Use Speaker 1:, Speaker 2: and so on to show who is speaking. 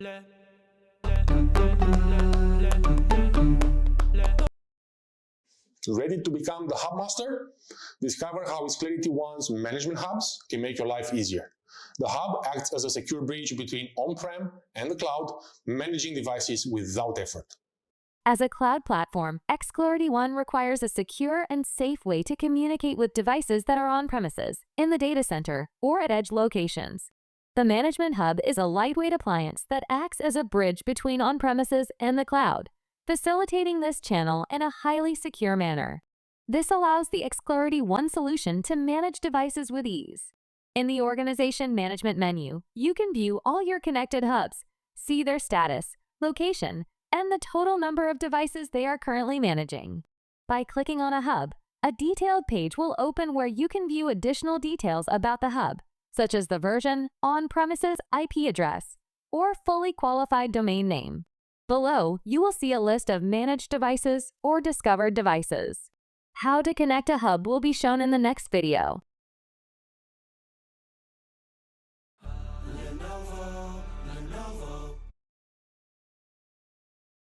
Speaker 1: Ready to become the hub master? Discover how XClarity One's management hubs can make your life easier. The hub acts as a secure bridge between on-prem and the cloud, managing devices without effort.
Speaker 2: As a cloud platform, XClarity One requires a secure and safe way to communicate with devices that are on-premises, in the data center, or at edge locations. The Management Hub is a lightweight appliance that acts as a bridge between on-premises and the cloud, facilitating this channel in a highly secure manner. This allows the XClarity One solution to manage devices with ease. In the Organization Management menu, you can view all your connected hubs, see their status, location, and the total number of devices they are currently managing. By clicking on a hub, a detailed page will open where you can view additional details about the hub, such as the version, on-premises IP address, or fully qualified domain name. Below, you will see a list of managed devices or discovered devices. How to connect a hub will be shown in the next video.
Speaker 3: Lenovo.